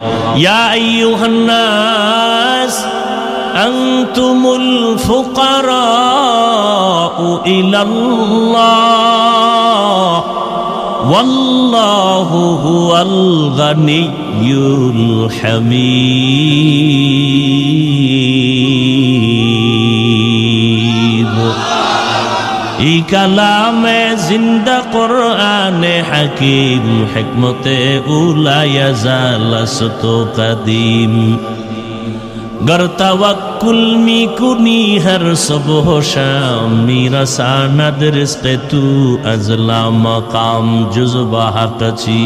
يا أيها الناس أنتم الفقراء إلى الله والله هو الغني الحميد এই কালামে জিন্দা কোরআনে হাকিম হিকমতে উলায়া জালাসতো কদিম गर तवक्कुल मी कुनी हर सुबह शाम मेरा सानद रिज़्क़ तू अज़ला मकाम जुज़बा हक़ची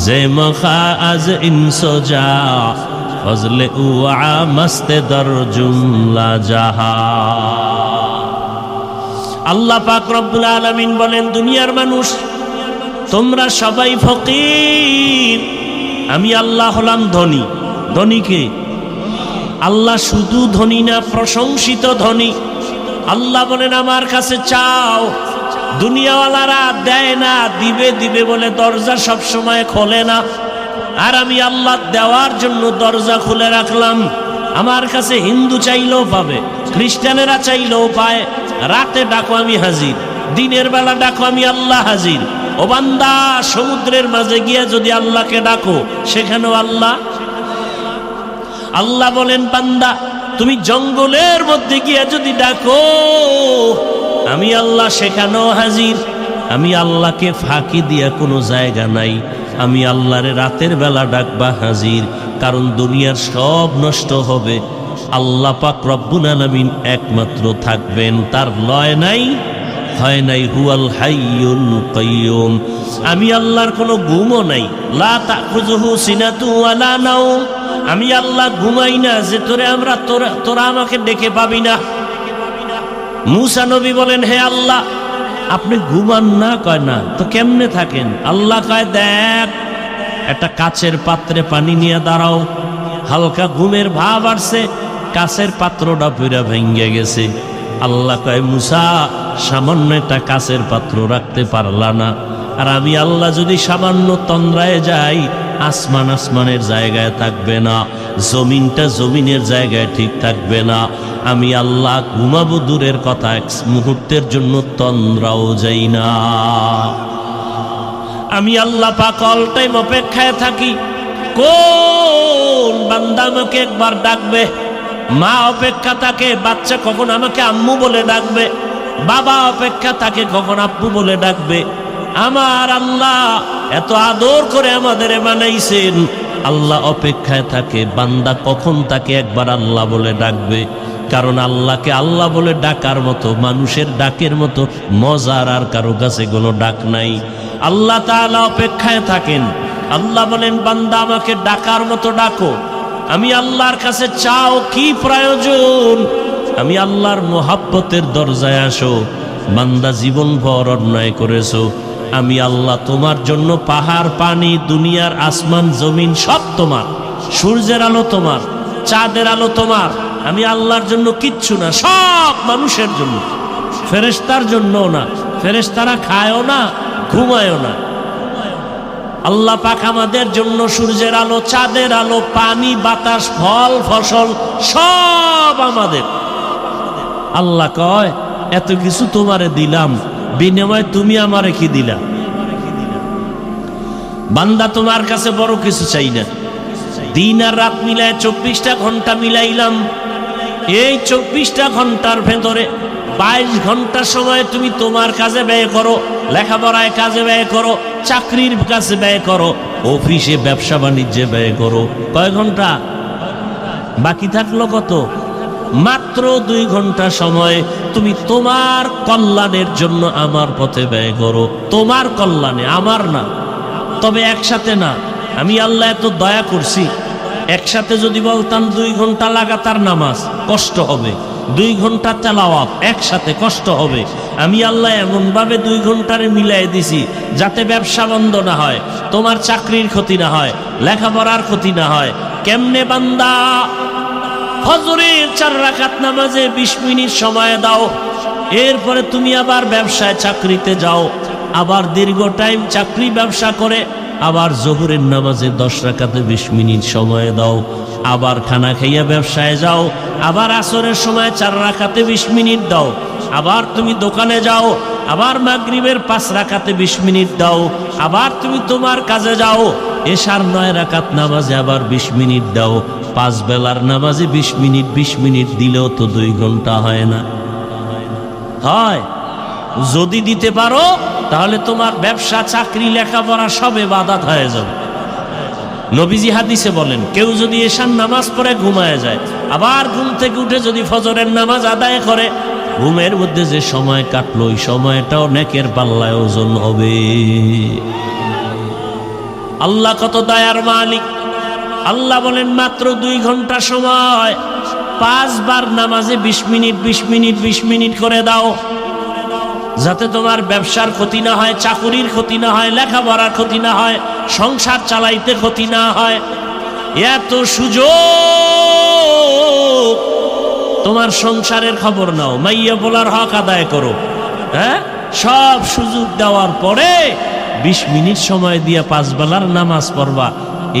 ज़ेमखा अज़ इंसो जा फज़ल उआ मस्त दर जुमला जहा। আল্লাহ পাক রব্বুল আলামিন বলেন, দুনিয়ার মানুষ তোমরা সবাই ফকির, আমি আল্লাহ হলাম ধনী। ধনীকে আল্লাহ শুধু ধনী না, প্রশংসিত ধনী। আল্লাহ বলেন আমার কাছে চাও। দুনিয়াওয়ালারা দেয় না, দিবে দিবে বলে দরজা সব সময় খোলে না, আর আমি আল্লাহ দেওয়ার জন্য দরজা খুলে রাখলাম। আমার কাছে হিন্দু চাইলেও পাবে, খ্রিস্টানেরা চাইলেও পায়। রাতে ডাকো আমি হাজির, দিনের বেলা ডাকো আমি আল্লাহ হাজির। ও বান্দা, সমুদ্রের মাঝে গিয়ে যদি আল্লাহকে ডাকো সেখানেও আল্লাহ। আল্লাহ বলেন বান্দা তুমি জঙ্গলের মধ্যে গিয়ে যদি ডাকো আমি আল্লাহ সেখানেও হাজির। আমি আল্লাহকে ফাঁকি দিয়া কোনো জায়গা নাই। আমি আল্লাহরে রাতের বেলা ডাকবা হাজির, কারণ দুনিয়ার সব নষ্ট হবে, আল্লাহ পাক রব্বুল আলামিন একমাত্র থাকবেন, তার লয় নাই হয় নাই। হুয়াল হাইয়ুল কাইয়ুম, আমি আল্লাহর কোনো ঘুমও নাই। লা তাখুযুহু সিনাতু ওয়ালা নাওম, আমি আল্লাহ ঘুমাই না যে তোরা আমাকে ডেকে পাবি না। মূসা নবী বলেন, হে আল্লাহ আপনি ঘুমান না? কয় না তো কেমনে থাকেন? আল্লাহ কয় দেখ, একটা কাচের পাত্রে পানি নিয়ে দাঁড়াও। হালকা ঘুমের ভাব আসছে, কাচের পাত্রটা পুরা ভেঙে গেছে। আল্লাহ কয় মূসা সামান্য একটা কাচের পাত্র রাখতে পারলা না? আর আমি আল্লাহ যদি সামান্য তন্দ্রায় যাই, আসমান আসমানের জায়গায় থাকবে না, জমিনটা জমিনের জায়গায় ঠিক থাকবে না। আমি আল্লাহ ঘুমাবো দূরের কথা, এক মুহূর্তের জন্য তন্দ্রাও যাই না। আমি আল্লাহ পাক অল টাইম অপেক্ষায় থাকি, কোন বান্দা আমাকে একবার ডাকবে। মা অপেক্ষা থাকে, বাচ্চা কখন আমাকে আম্মু বলে ডাকবে। বাবা অপেক্ষা থাকে, কখন আব্বু বলে ডাকবে। আমার আল্লাহ এত আদর করে আমাদের বানাইছেন, আল্লাহ অপেক্ষায় থাকে বান্দা কখন তাকে একবার আল্লাহ বলে ডাকবে। কারণ আল্লাহকে আল্লাহ বলে ডাকার মতো, মানুষের ডাকের মতো মজার আর কারো কাছে কোনো ডাক নাই। আল্লাহ তাআলা অপেক্ষায় থাকেন। আল্লাহ বলেন বান্দা আমাকে ডাকার মতো ডাকো। আমি আল্লাহর কাছে চাও, কি প্রয়োজন? আমি আল্লাহর মোহাব্বতের দরজায় আসো। বান্দা জীবনভর অন্যায় করেছো, আমি আল্লাহ তোমার জন্য পাহাড় পানি দুনিয়ার আসমান জমিন সব তোমার। সূর্যের আলো তোমার, চাঁদের আলো তোমার। আমি আল্লাহর জন্য কিচ্ছু না, সব মানুষের জন্য। ফেরেশতার জন্য না, ফেরেশতারা খায়ও না, ঘুমায়ও না। আল্লাহ পাক আমাদের জন্য সূর্যের আলো, চাঁদের আলো, পানি, বাতাস, ফল ফসল সব আমাদের। আল্লাহ কয় এত কিছু তোমারে দিলাম, বিনিময়ে তুমি আমারে কি দিলা? বান্দা তোমার কাছে বড় কিছু চাই না। দিন আর রাত মিলায় 24টা ঘন্টা মিলাইলাম। এই 24টা ঘন্টার ভেতরে 22 ঘন্টা সময় তুমি তোমার কাজে ব্যয় করো, লেখাপড়ায় কাজে ব্যয় করো, চাকরির কাছে ব্যয় করো, অফিসে ব্যবসা বাণিজ্যে ব্যয় করো। কয় ঘন্টা বাকি থাকলো? কত? মাত্র 2 ঘন্টা সময় তুমি তোমার কল্যাণের জন্য আমার পথে ব্যয় করো। তোমার কল্যাণে, আমার না। তবে একসাথে না। আমি আল্লাহ এত দয়া করছি, একসাথে যদি বলতাম 2 ঘন্টা লাগাতার নামাজ, কষ্ট হবে। 2 ঘন্টা তেলাওয়াত একসাথে, কষ্ট হবে। আমি আল্লাহ এমনভাবে 2 ঘন্টারে মিলাই দিছি যাতে ব্যবসা বন্ধ না হয়, তোমার চাকরির ক্ষতি না হয়, লেখাপড়ার ক্ষতি না হয়। কেমনে বান্দা? ফজরের 4 রাকাত নামাজে 20 মিনিট সময় দাও, এরপরে তুমি আবার ব্যবসায় চাকরিতে যাও, আবার দীর্ঘ টাইম চাকরি ব্যবসা করে আবার জোহরের নামাজে 10 রাকাতে 20 মিনিট সময় দাও, আবার খানা খাইয়া ব্যবসায় যাও, আবার আসরের সময় 4 রাকাতে 20 মিনিট দাও, আবার তুমি দোকানে যাও, আবার মাগরিবের 5 রাকাতে 20 মিনিট দাও, আবার তুমি তোমার কাজে যাও, এশার 9 রাকাত নামাজে আবার 20 মিনিট দাও, 5 বেলার নামাজে 20 মিনিট 20 মিনিট দিলেও তো 2 ঘন্টা হয় না? হয়। যদি দিতে পারো তাহলে তোমার ব্যবসা, চাকরি, লেখাপড়া সব ইবাদত হয়ে যাবে। নবীজি হাদিসে বলেন, কেউ যদি এশার নামাজ পড়ে ঘুমায় যায়, আবার ঘুম থেকে উঠে যদি ফজরের নামাজ আদায় করে, ঘুমের মধ্যে যে সময় কাটলো ওই সময়টাও নেকের পাল্লায় ওজন হবে। আল্লাহ কত দয়ার মালিক। আল্লাহ বলেন মাত্র 2 ঘন্টা সময় 5 বার নামাজে 20 মিনিট 20 মিনিট 20 মিনিট করে দাও, যাতে তোমার ব্যবসার ক্ষতি না হয়, চাকুরির ক্ষতি না হয়, লেখাপড়ার ক্ষতি না হয়, সংসার চালাইতে ক্ষতি না হয়। এত সুযোগ, তোমার সংসারের খবর নাও, মাইয়া বলার হক আদায় করো। হ্যাঁ, সব সুযোগ দেওয়ার পরে 20 মিনিট সময় দিয়ে 5 বেলার নামাজ পড়বা,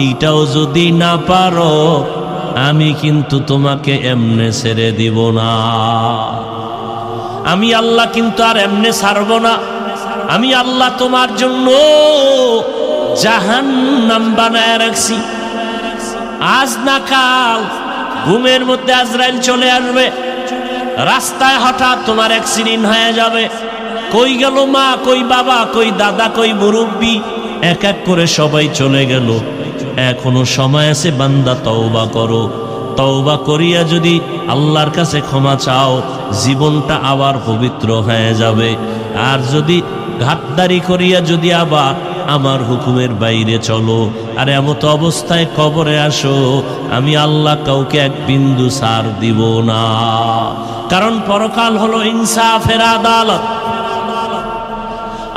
এইটাও যদি না পারো আমি কিন্তু তোমাকে এমনে ছেড়ে দিব না। আমি আল্লাহ কিন্তু আর এমনে ছাড়ব না। আমি আল্লাহ তোমার জন্য জাহান্নাম বানায় রাখছি। আজ না কাল ঘুমের মধ্যে আজরাইল চলে আসবে, রাস্তায় হঠাৎ তোমার অ্যাক্সিডেন্ট হয়ে যাবে। কই গেল মা, কই বাবা, কই দাদা, কই মুরব্বী, এক এক করে সবাই চলে গেল। এখনো সময় আছে, বান্দা তওবা করো। তওবা করিয়া যদি আল্লাহর কাছে ক্ষমা চাও, জীবনটা আবার পবিত্র হয়ে যাবে। আর যদি ঘাটদারি করিয়া যদি আবার আমার হুকুমের বাইরে চলো আর এমত অবস্থায় কবরে আসো, আমি আল্লাহ কাউকে এক বিন্দু ছাড় দিব না। কারণ পরকাল হলো ইনসাফের আদালত।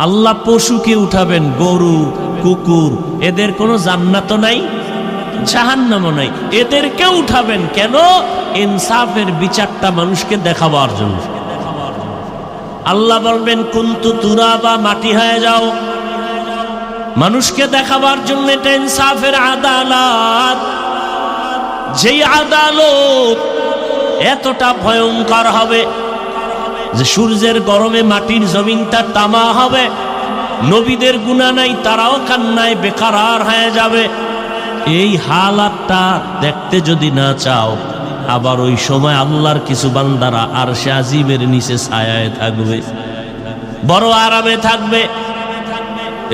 আল্লাহ পশুকে উঠাবেন, গরু, কুকুর, এদের কোনো জান্নাত নাই, জাহান্নামও নাই, এদেরকে উঠাবেন কেন? ইনসাফের বিচারটা মানুষকে দেখাবার জন্য। আল্লাহ বলবেন কুন্তু তুরাবা, মাটি হয়ে যাও, মানুষকে দেখাবার জন্য। এটা ইনসাফের আদালত। যেই আদালত এতটা ভয়ঙ্কর হবে যে সূর্যের গরমে মাটির জমিনটা তামা হবে। নবীদের গুনাহ নাই, তারাও কান্নায় বেকারার হয়ে যাবে। এই হালাতটা দেখতে যদি না চাও, আবার ওই সময় আল্লাহর কিছু বান্দারা আরশে আজিমের নিচে ছায়ায় থাকবে, বড় আরামে থাকবে।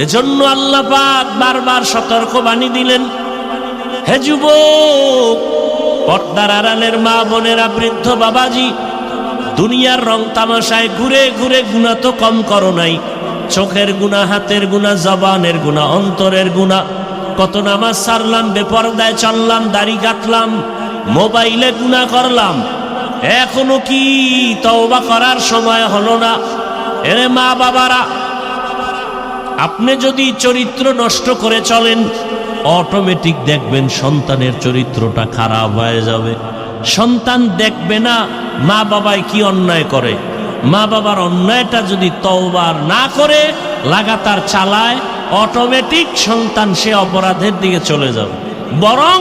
এজন্য আল্লাহ পাক বারবার সতর্ক বাণী দিলেন, হে যুবক, পর্দার আড়ালের মা বোনেরা, বৃদ্ধ বাবাজি, দুনিয়ার রং তামাশায় ঘুরে ঘুরে গুনাহ তো কম করো নাই। চোখের গুনাহ, হাতের গুনাহ, জবানের গুনাহ, অন্তরের গুনাহ। কত নামাজ ছাড়লাম, বেপরদায় চললাম, দাড়ি কাটলাম, মোবাইলে গুনাহ করলাম, এখনো কি তওবা করার সময় হলো না? এরে মা বাবারা, আপনি যদি চরিত্র নষ্ট করে চলেন, অটোমেটিক দেখবেন সন্তানের চরিত্রটা খারাপ হয়ে যাবে। সন্তান দেখবে না মা বাবায় কি অন্যায় করে, মা বাবার অন্যায়টা যদি তওবা না করে লাগাতার চালায়, অটোমেটিক সন্তান সে অপরাধের দিকে চলে যাবে, বরং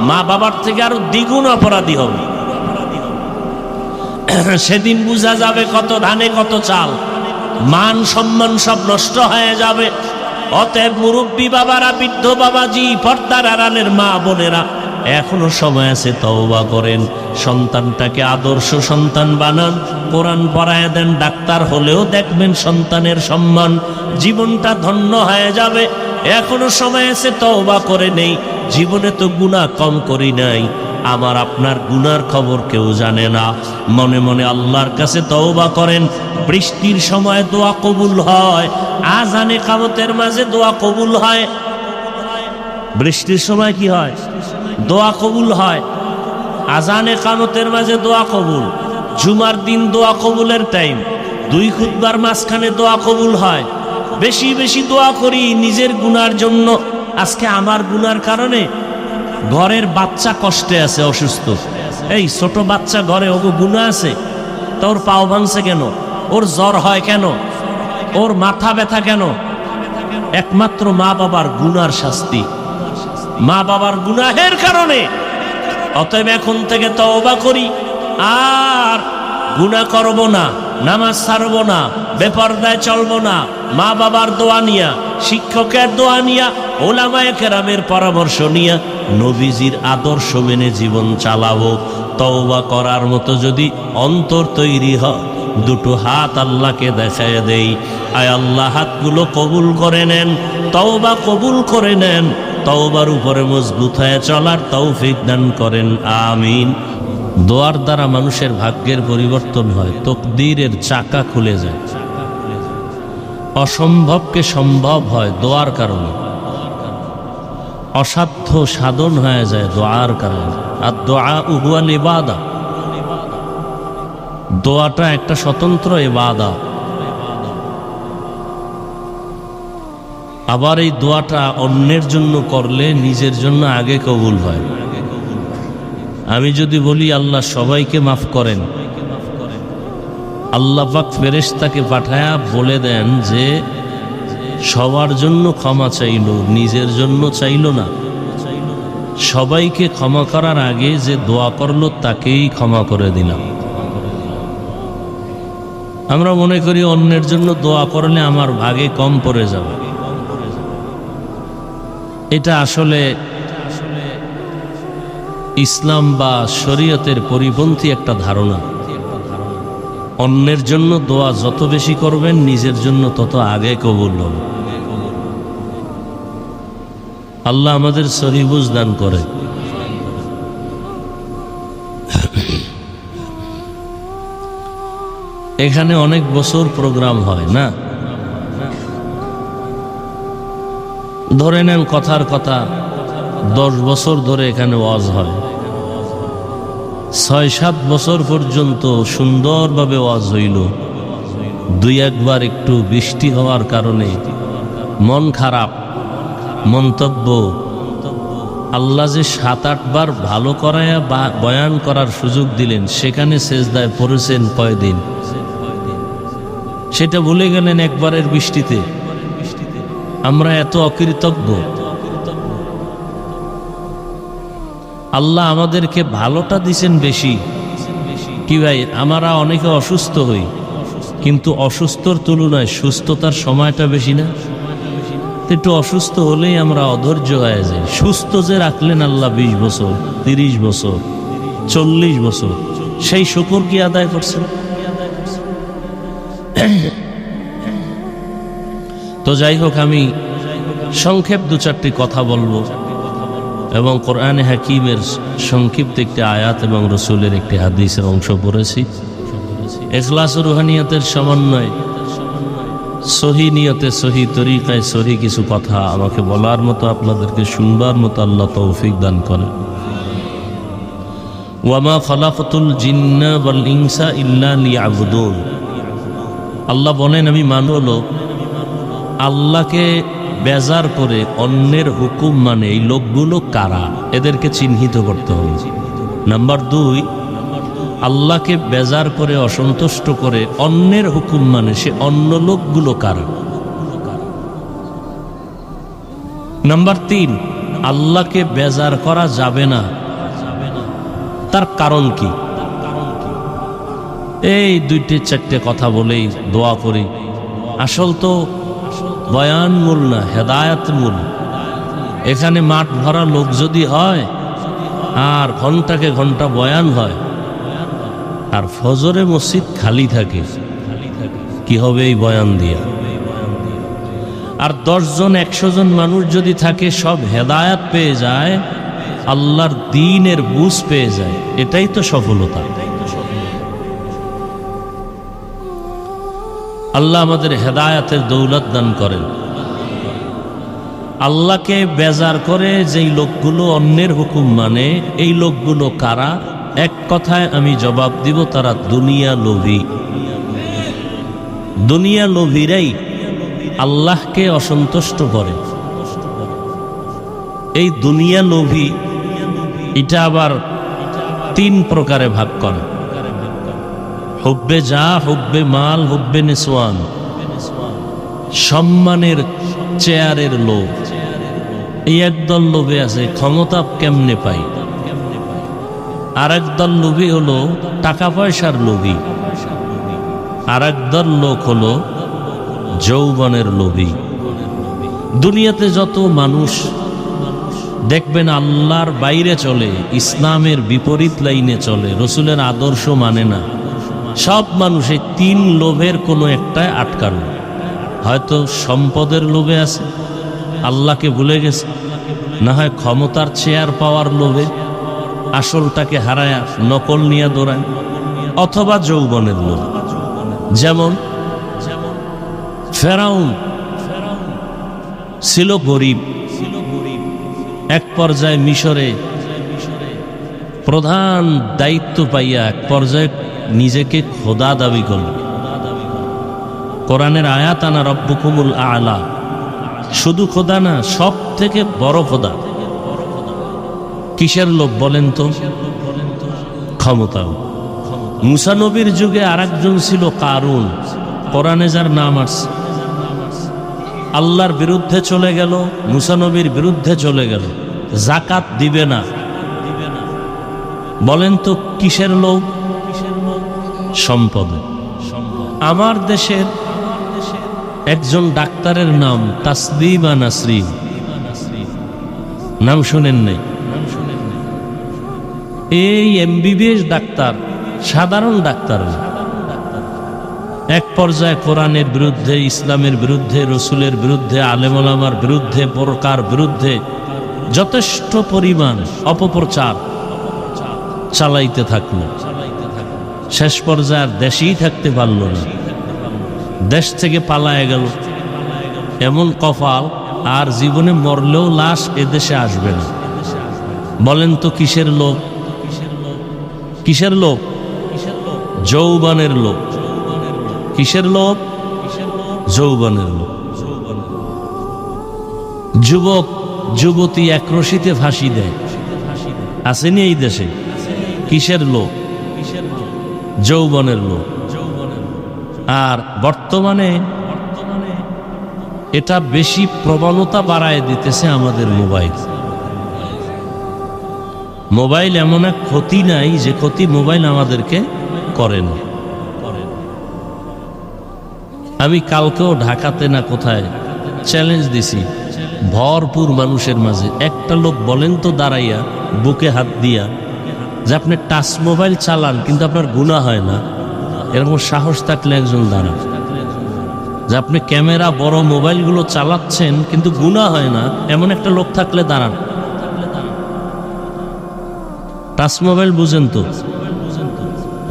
মা বাবার থেকে আরো দ্বিগুণ অপরাধী হবে। সেদিন বোঝা যাবে কত ধানে কত চাল, মান সম্মান সব নষ্ট হয়ে যাবে। অতএব মুরব্বী বাবারা, বৃদ্ধ বাবাজি, পর্দার আড়ালের মা বোনেরা, এখনো সময় আছে, তওবা করেন। সন্তানটাকে আদর্শ সন্তান বানান, কোরআন পড়ায় দেন, ডাক্তার হলেও দেখবেন সন্তানের সম্মান, জীবনটা ধন্য হয়ে যাবে। এখনো সময় আছে, তওবা করে নেই। জীবনে তো গুনাহ কম করি নাই, আমার আপনার গুনার খবর কেউ জানে না। মনে মনে আল্লাহর কাছে তওবা করেন। বৃষ্টির সময় দোয়া কবুল হয়, আজানে কামতের মাঝে দোয়া কবুল হয়। বৃষ্টির সময় কি হয়? দোয়া কবুল হয়। আজানে কামতের মাঝে দোয়া কবুল। জুমার দিন দোয়া কবুলের টাইম। 2 খুতবার মাঝখানে দোয়া কবুল হয়। বেশি বেশি দোয়া করি নিজের গুনার জন্য। আজকে আমার গুনার কারণে ঘরের বাচ্চা কষ্টে আছে, অসুস্থ। এই ছোট বাচ্চা ঘরে, ওগো গুনাহ আছে, তোর পাও ভাঙছে কেন, ওর জ্বর হয় কেন, ওর মাথা ব্যথা কেন, একমাত্র মা বাবার গুনার শাস্তি, মা বাবার গুনাহের কারণে। অতএব এখন থেকে তওবা করি, আর গুনাহ করব না, নামাজ ছাড়ব না, বেপরদায় চলব না, মা বাবার দোয়া নিয়া, শিক্ষকের দোয়া নিয়া, ওলামায়ে কেরামের পরামর্শ নিয়া নবীজির আদর্শ মেনে জীবন চালাবো। তওবা করার মতো যদি অন্তর তৈরি হয়, দুটো হাত আল্লাহকে দেখায় দেই, আয় আল্লাহ হাতগুলো কবুল করে নেন, তওবা কবুল করে নেন, তওবার উপরে মজবুত হয়ে চলার তৌফিক দান করেন, আমিন। দোয়ার দ্বারা মানুষের ভাগ্যের পরিবর্তন হয়, তকদীরের চাকা খুলে যায়, অসম্ভবকে সম্ভব হয় দোয়ার কারণে, অসাধ্য সাধন হয়ে যায় দোয়ার কারণে। আর দোয়া হুয়াল ইবাদা, দোয়াটা একটা স্বতন্ত্র ইবাদত। আবার এই দোয়াটা অন্যের জন্য করলে নিজের জন্য আগে কবুল হয়। আমি যদি বলি আল্লাহ সবাইকে মাফ করেন, আল্লাহ পাক ফেরেশতাকে পাঠায়া বলে দেন যে সবার জন্য ক্ষমা চাইল, নিজের জন্য চাইল না। সবাইকে ক্ষমা করার আগে যে দোয়া করলো তাকেই ক্ষমা করে দিলাম। আমরা মনে করি অন্যের জন্য দোয়া করলে আমার ভাগে কম পড়ে যাবে। এটা আসলে ইসলাম বা শরীয়তের পরিপন্থী একটা ধারণা। অন্যের জন্য দোয়া যত বেশি করবেন, নিজের জন্য তত আগে কবুল হবে। আল্লাহ আমাদের সহি বুঝ দান করে। এখানে অনেক বছর প্রোগ্রাম হয় না, ধরে নেন কথার কথা 10 বছর ধরে এখানে ওয়াজ হয়, 6-7 বছর পর্যন্ত সুন্দরভাবে ওয়াজ হইল। 2-1 বার একটু বৃষ্টি হওয়ার কারণে মন খারাপ, মন্তব্য, আল্লাহ যে 7-8 বার ভালো করায়া বয়ান করার সুযোগ দিলেন, সেখানে সেজদায় পড়েছেন কয়দিন, সেটা ভুলে গেলেন একবারের বৃষ্টিতে। আমরা এত অকৃতজ্ঞ। আল্লাহ আমাদেরকে ভালোটা দিছেন বেশি। কি ভাই, আমরা অনেকে অসুস্থ হই, কিন্তু অসুস্থর তুলনায় সুস্থতার সময়টা বেশি না? একটু অসুস্থ হলেই আমরা অধৈর্য হয়ে যাই। সুস্থ যে রাখলেন আল্লাহ 20 বছর, 30 বছর, 40 বছর, সেই শুকর কি আদায় করছেন? তো যাই হোক, আমি সংক্ষেপ 2-4টি কথা বলবো এবং কোরআনে হাকিমের সংক্ষিপ্ত একটি আয়াত এবং রসুলের একটি হাদিসের অংশ পড়েছি। ইখলাস ও রুহানিয়তের সমন্বয়, সহি নিয়তে, সহি তরিকায়, সহি কিছু কথা আমাকে বলার মতো, আপনাদেরকে শুনবার মতো আল্লাহ তৌফিক দান করেন। ওয়ামা খালাকতুল জিন্না ওয়াল ইনসা ইল্লা লিয়াবুদুন। আল্লাহ বলেন, আমি মানব আল্লাহকে বেজার করে অন্যের হুকুম মানে এই লোকগুলো কারা, এদেরকে চিহ্নিত করতে হবে। নাম্বার 2, আল্লাহকে বেজার করে, অসন্তুষ্ট করে অন্যের হুকুম মানে সে অন্য লোকগুলো কারা। নাম্বার 3, আল্লাহকে বেজার করা যাবে না, তার কারণ কি? এই 2-4টে কথা বলেই দোয়া করি। আসল তো বয়ান মূল না, হেদায়েত মূল। এখানে মাঠ ভরা লোক যদি হয় আর ঘন্টাকে ঘন্টা বয়ান হয়, আর ফজরে মসজিদ খালি থাকে, কি হবে এই বয়ান দিয়া? আর 10 জন 100 জন মানুষ যদি থাকে, সব হেদায়েত পেয়ে যায়, আল্লাহর দ্বীনের বুঝ পেয়ে যায়, এটাই তো সফলতা। আল্লাহ আমাদের হেদায়েতের দৌলত দান করেন। আল্লাহকে বেজার করে যেই লোকগুলো অন্যের হুকুম মানে, এই লোকগুলো কারা? এক কথায় আমি জবাব দিব, তারা দুনিয়া লোভী। দুনিয়া লোভীরাই আল্লাহকে অসন্তুষ্ট করে। এই দুনিয়া লোভী এটা আবার 3 প্রকারে ভাগ করে: হুব্বে যা, হুব্বে মাল, হুব্বে নিসওয়ান। সম্মানের চেয়ারের লোভ, এই একদল লোভে আছে ক্ষমতা কেমনে পাই। আর একদল লোভী হলো টাকা পয়সার লোভী। আর একদল লোক হলো যৌবনের লোভী। দুনিয়াতে যত মানুষ দেখবেন আল্লাহর বাইরে চলে, ইসলামের বিপরীত লাইনে চলে, রসুলের আদর্শ মানে না, সব মানুষ এই তিন লোভের কোনো একটায় আটকানো। হয়তো সম্পদের লোভে আছে, আল্লাহকে ভুলে গেছে, না হয় ক্ষমতার চেয়ার পাওয়ার লোভে আসলটাকে হারায়া নকল নিয়ে দৌড়ায়, অথবা যৌবনের লোভ। যেমন ফেরাউন ছিল গরিব, এক পর্যায়ে মিশরে প্রধান দায়িত্ব পাইয়া এক পর্যায়ে নিজেকে খোদা দাবি করল। কোরআনের আয়াত আনা রব্বুকুমুল আলা, শুধু খোদা না, সব থেকে বড় খোদা। কিসের লোভ বলেন তো? ক্ষমতা। মুসা নবীর যুগে আরেকজন ছিল কারুন, কোরআনে যার নাম আছে। আল্লাহর বিরুদ্ধে চলে গেল, মুসা নবীর বিরুদ্ধে চলে গেল, জাকাত দিবে না। বলেন তো কিসের লোভ? সম্পদ। আমার দেশের একজন ডাক্তারের নাম তাসলিমা নাসরিন, নাম শুনেন নাই? এই এমবিবিএস ডাক্তার, সাধারণ ডাক্তার না। এক পর্যায়ে কোরআনের বিরুদ্ধে, ইসলামের বিরুদ্ধে, রসুলের বিরুদ্ধে, আলেম ওলামার বিরুদ্ধে, বোরকার বিরুদ্ধে যথেষ্ট পরিমাণ অপপ্রচার চালাইতে থাকলো। শেষ পর্যায়ে আর দেশেই থাকতে পারল না, দেশ থেকে পালায় গেল। এমন কপাল, আর জীবনে মরলেও লাশ এদেশে আসবে না। বলেন তো কিসের লোভ? কিসের লোভ? যৌবনের লোভ। কিসের লোভ? যৌবনের লোভ। যুবক যুবতী একরশিতে ফাঁসি দেয়, আসেনি এই দেশে? কিসের লোভ? যৌবনের লোভ। আর বর্তমানে এটা বেশি প্রবণতা বাড়ায় দিতেছে আমাদের মোবাইল। মোবাইল এমন এক ক্ষতি নাই যে ক্ষতি মোবাইল আমাদেরকে করে না। আমি কালকেও ঢাকাতে না কোথায় চ্যালেঞ্জ দিছি ভরপুর মানুষের মাঝে, একটা লোক বলেন তো দাঁড়াইয়া বুকে হাত দিয়া যে আপনি টাচ মোবাইল চালান কিন্তু আপনার গুনাহ হয় না, এরকম সাহস থাকলে একজন দাঁড়ান। যে আপনি ক্যামেরা বড় মোবাইলগুলো চালাচ্ছেন কিন্তু গুনাহ হয় না, এমন একটা লোক থাকলে দাঁড়ান। টাচ মোবাইল বুঝেন তো?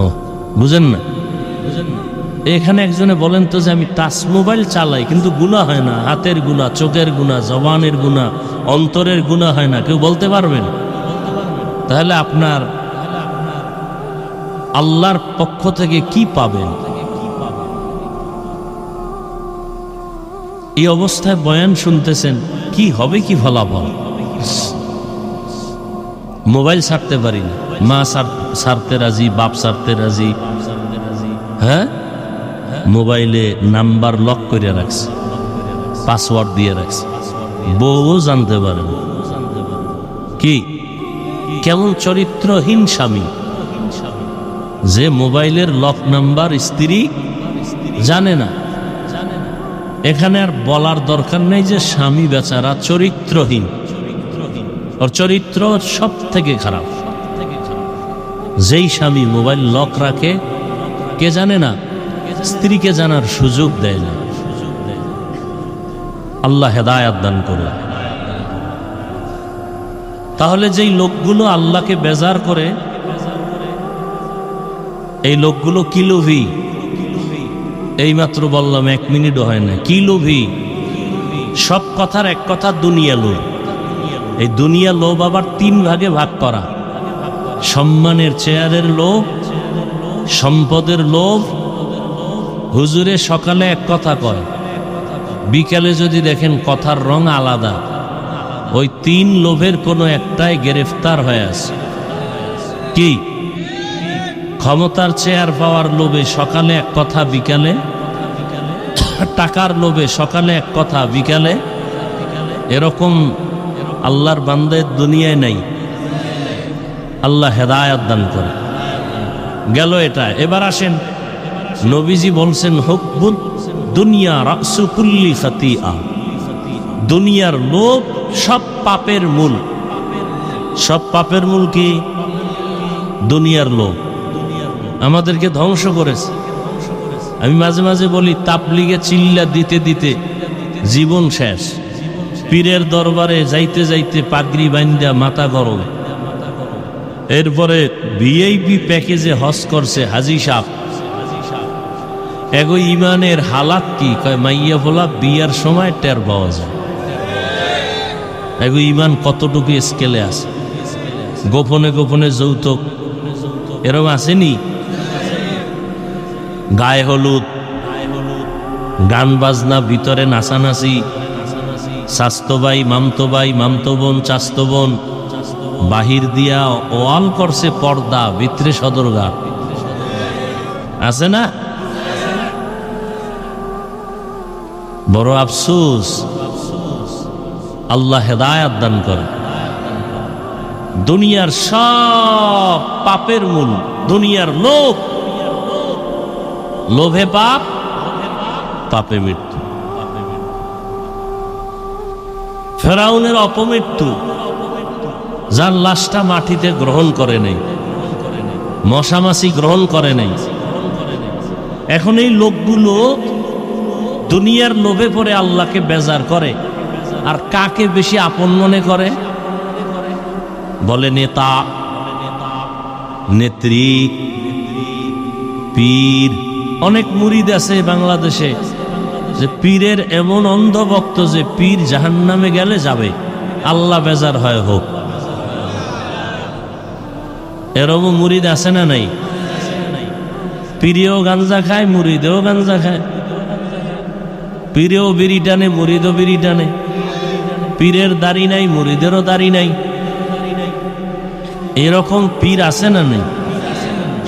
ও বুঝেন না? এখানে একজনে বলেন তো যে আমি টাচ মোবাইল চালাই কিন্তু গুনাহ হয় না, হাতের গুনাহ, চোখের গুনাহ, জবানের গুনাহ, অন্তরের গুনাহ হয় না, কেউ বলতে পারবেন? তাহলে আপনার আল্লাহর পক্ষ থেকে কি পাবেন? এই অবস্থায় বয়ান শুনতেছেন, কি হবে কি ফলাফল? মোবাইল ছাড়তে পারি না, মা ছাড়তে রাজি, বাপ ছাড়তে রাজি, হ্যাঁ মোবাইলে নাম্বার লক করে রাখছে, পাসওয়ার্ড দিয়ে রাখছে, বউও জানতে পারে না। কি কেমন চরিত্রহীন স্বামী যে মোবাইলের লক নাম্বার স্ত্রী জানে না। এখানে আর বলার দরকার নেই যে স্বামী বেচারা চরিত্রহীন, ওর চরিত্র সব থেকে খারাপ। যেই স্বামী মোবাইল লক রাখে, কে জানে না, স্ত্রীকে জানার সুযোগ দেয় না। আল্লাহ হেদায়াত দান করুন। তাহলে যেই লোকগুলো আল্লাহকে বেজার করে, এই লোকগুলো কি লোভী? এইমাত্র বললাম, 1 মিনিটও হয় না। কি লোভী? সব কথার এক কথা দুনিয়া লোভ। এই দুনিয়া লোভ আবার 3 ভাগে ভাগ করা: সম্মানের চেয়ারের লোভ, সম্পদের লোভ। হুজুরে সকালে এক কথা কয়, বিকালে যদি দেখেন কথার রং আলাদা। ওই 3 লোভের কোনো একটাই গ্রেফতার হয়ে আছে। কি? ক্ষমতার চেয়ার পাওয়ার লোভে সকালে এক কথা, বিকালে টাকার লোভে সকালে এক কথা, বিকালে এরকম আল্লাহর বান্দা দুনিয়ায় নাই। আল্লাহ হেদায়েত দান করে। গেল এটা। এবার আসেন, নবীজি বলছেন হুব্বুদ দুনিয়া রাসু কুল্লি খাতিআ, দুনিয়ার লোভ সব পাপের মূল। সব পাপের মূল কি? দুনিয়ার লোভ আমাদেরকে ধ্বংস করেছে। আমি মাঝে মাঝে বলি, তাবলীগে চিল্লা দিতে দিতে জীবন শেষ। পীরের দরবারে যাইতে যাইতে পাগড়ি বান্ধা মাথা গরম। এরপরে ভিআইপি প্যাকেজে হজ করছে হাজি সাহেব। এগো ইমানের হালাত কি? কয় মাইয়া বলা বিয়ার সময় টের পাওয়া যায়। এগো ইমান কতটুকু স্কেলে আছে। গোপনে গোপনে যৌতুক এরকম আসেনি? গায়ে হলুদ, গান বাজনা, ভিতরে নাচানাচি, চাস্তো ভাই মামতো ভাই, মামতো বোন চাস্তো বোন, বাহির দিয়া ওয়াল করছে পর্দা, ভিতরে সদরঘাট। আছে না? বড় আফসোস। আল্লাহ হেদায়েত দান করে। দুনিয়ার সব পাপের মূল দুনিয়ার লোভ। লোভে পাপ, পাপে মৃত্যু। ফেরাউনের অপমৃত্যু, যার লাশটা মাটিতে গ্রহণ করে নাই, মশামাছি গ্রহণ করে নাই। এখন এই লোকগুলো দুনিয়ার লোভে পড়ে আল্লাহকে বেজার করে। আর কাকে বেশি আপন মনে করে? বলে নেতা, নেত্রী, পীর। অনেক মুরিদ আছে বাংলাদেশে যে পীরের এমন অন্ধভক্ত যে পীর জাহান্নামে গেলে যাবে, আল্লাহ বেজার হয় হোক। এরকম মুরিদ আছে না নাই? পীরেও গাঞ্জা খায়, মুরিদেও গাঞ্জা খায়। পীরেও বিড়ি টানে, মুরিদও বিড়ি টানে। পীরের দাড়ি নাই, মুরিদেরও দাড়ি নাই। এরকম পীর আছে না নাই?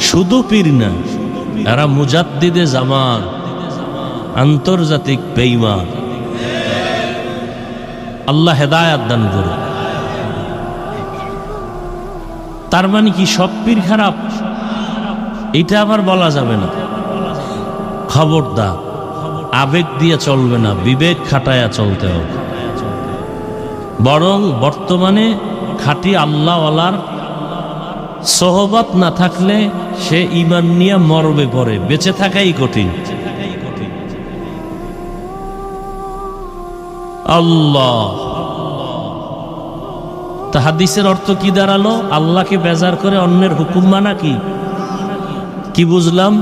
শুধু পীর না, এরা মুজাদ্দিদে জামান, আন্তর্জাতিক বেঈমান। আল্লাহ হেদায়েত দান করুন। তার মানে কি সব পীর খারাপ? এটা আবার বলা যাবে না। খবরদার, আবেগ দিয়ে চলবে না, বিবেক খাটায়া চলতে হবে। বরং বর্তমানে খাঁটি আল্লাহওয়ালার সোহবত না থাকলে সে ঈমান নিয়ে মরবে পড়ে, বেঁচে থাকাই কঠিন। আল্লাহ। তা হাদিসের অর্থ কি দাঁড়ালো? আল্লাহকে বেজার করে অন্যের হুকুম মানা কি? কি বুঝলাম?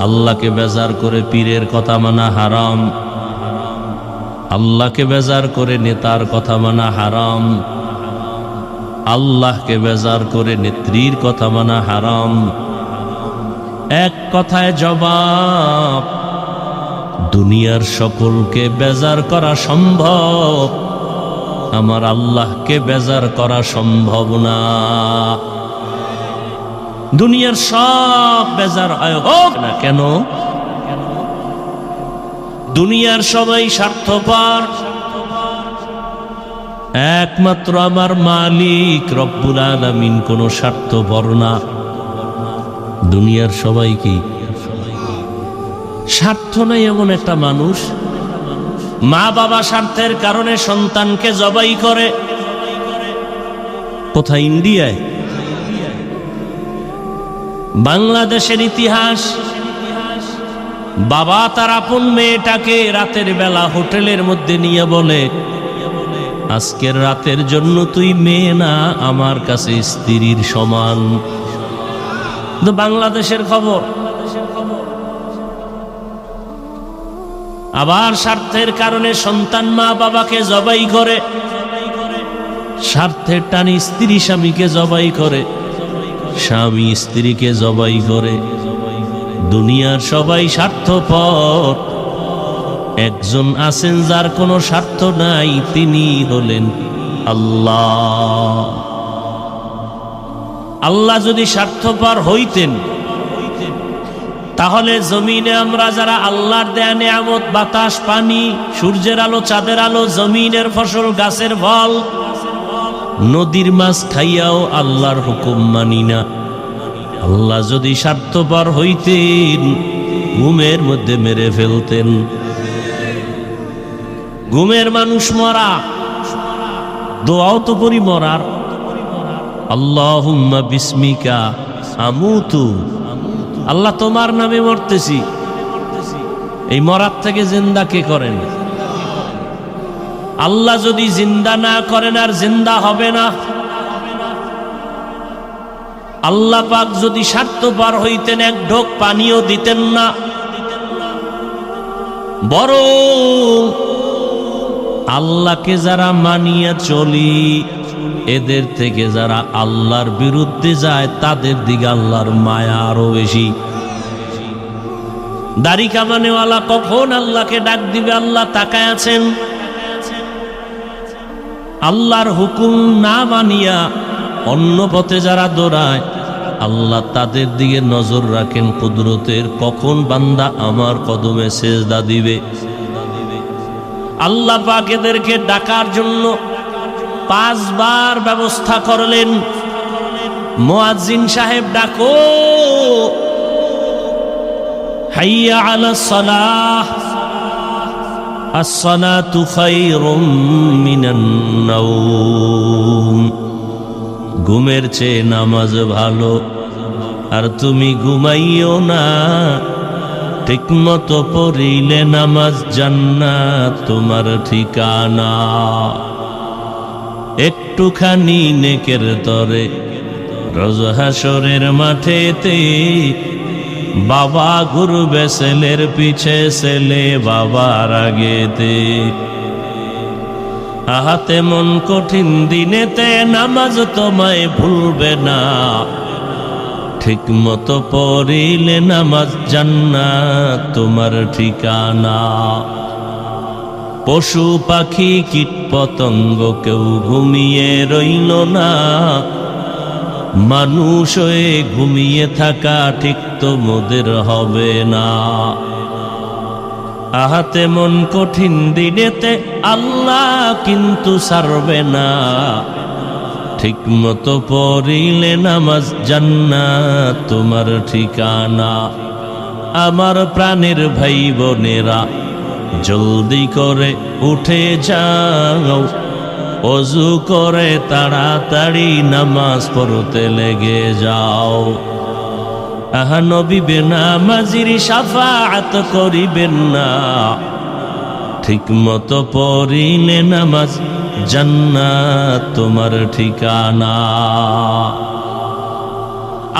আল্লাহকে বেজার করে পীরের কথা মানা হারাম, আল্লাহকে বেজার করে নেতার কথা মানা হারাম, আল্লাহকে বেজার করে নেত্রীর কথা মানা হারাম। এক কথায় জবাব, দুনিয়ার সকলকে বেজার করা সম্ভব, আমার আল্লাহকে বেজার করা সম্ভব না। দুনিয়ার সব বেজার হয় হোক না কেন, দুনিয়ার সবাই স্বার্থপর, একমাত্র আমার মালিক রব্বুল আলামিন কোন স্বার্থপর না। দুনিয়ার সবাই কি স্বার্থ নাই এমন একটা মানুষ, মা বাবা স্বার্থের কারণে সন্তানকে জবাই করে। কোথায়? ইন্ডিয়ায়। বাংলাদেশের ইতিহাস, বাবা তার আপন মেয়েটাকে রাতের বেলা হোটেলের মধ্যে নিয়ে বলে, আজকের রাতের জন্য তুই মেয়ে না, আমার কাছে স্ত্রীর সমান। বাংলাদেশের খবর। আবার স্বার্থের কারণে সন্তান মা বাবাকে জবাই করে, স্বার্থের টানে স্ত্রী স্বামীকে জবাই করে, স্বামী স্ত্রীকে জবাই করে। দুনিয়ার সবাই স্বার্থপর, একজন আছেন যার কোনো স্বার্থ নাই, তিনি হলেন আল্লাহ। আল্লাহ যদি স্বার্থপর হইতেন তাহলে জমিনে আমরা যারা আল্লাহর দেয়া নিয়ামত, বাতাস, পানি, সূর্যের আলো, চাঁদের আলো, জমিনের ফসল, গাছের ফল, নদীর মাছ খাইয়াও আল্লাহর হুকুম মানি না। আল্লাহ যদি স্বার্থপর হইতেন ঘুমের মধ্যে মেরে ফেলতেন। ঘুমের মানুষ মরা, দোয়াও তো করি মরার, আল্লাহুম্মা বিসমিকা আমুতু, আল্লাহ তোমার নামে মরতেছি। এই মরার থেকে জিন্দা কে করেন? আল্লাহ যদি জিন্দা না করেন আর জিন্দা হবে না। আল্লাহ পাক যদি স্বার্থপর হইতেন এক ঢোক পানিও দিতেন না, বরং আল্লাহকে যারা মানিয়া চলি এদের থেকে যারা আল্লাহর বিরুদ্ধে যায় তাদের দিকে আল্লাহর মায়া আরো বেশি। দাড়ি কামানেওয়ালা কখন আল্লাহকে ডাক দিবে আল্লাহ তাকায় আছেন। আল্লাহর হুকুম না মানিয়া অন্য পথে যারা দৌড়ায় আল্লাহ তাদের দিকে নজর রাখেন কুদরতের, কখন বান্দা আমার কদমে সেজদা দিবে। আল্লাহ পাক এদেরকে ডাকার জন্য 5 বার ব্যবস্থা করলেন। মুয়াজ্জিন সাহেব ডাকো, হাইয়া আলাস সালাহ, আস-সালাতু খায়রুম মিনান নাওম। ঘুমের চেয়ে নামাজ ভালো, আর তুমি ঘুমাইও না, ঠিকমতো পড়িলে নামাজ জান্নাত তোমার ঠিকানা। একটুখানি নেকের তরে রোজ হাসরের মাঠেতে বাবা ঘুরবে ছেলের পিছে, ছেলে বাবার আগেতে। আহাতে মন কঠিন দিনেতে নামাজ তোমায় ভুলবে না, ঠিক মতো পড়িলে নামাজ জান্নাত তোমার ঠিকানা। পশু পাখি কীট পতঙ্গ কেউ ঘুমিয়ে রইল না, মানুষ হয়ে ঘুমিয়ে থাকা ঠিক তো মোদের হবে না। আহাতে মন কঠিন দিনেতে আল্লাহ কিন্তু ছাড়বে না, ঠিক মতো পড়িলে নামাজ জান্নাত তোমার ঠিকানা। আমার প্রাণের ভাই বোনেরা জলদি করে উঠে যাও, ওযু করে তাড়াতাড়ি নামাজ পড়তে লেগে যাও। আহা নবী বেনামাজির শাফাআত করিবেন না, ঠিক মতো পড়িলে নামাজ জান্নাত তোমার ঠিকানা।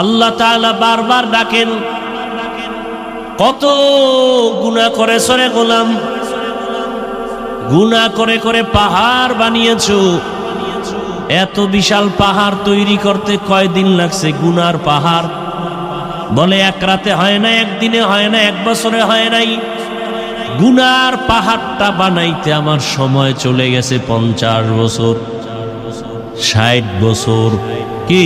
আল্লাহ তাআলা বারবার ডাকেন, কত গুনাহ করেছ রে গোলাম, গুনাহ করে করে পাহাড় বানিয়েছো। এত বিশাল পাহাড় তৈরি করতে কয়দিন লাগছে? গুনার পাহাড় বলে এক রাতে হয় না, একদিনে হয় না, 1 বছরে হয় নাই। গুনার পাহাড়টা বানাইতে আমার সময় চলে গেছে 50 বছর, 60 বছর। কি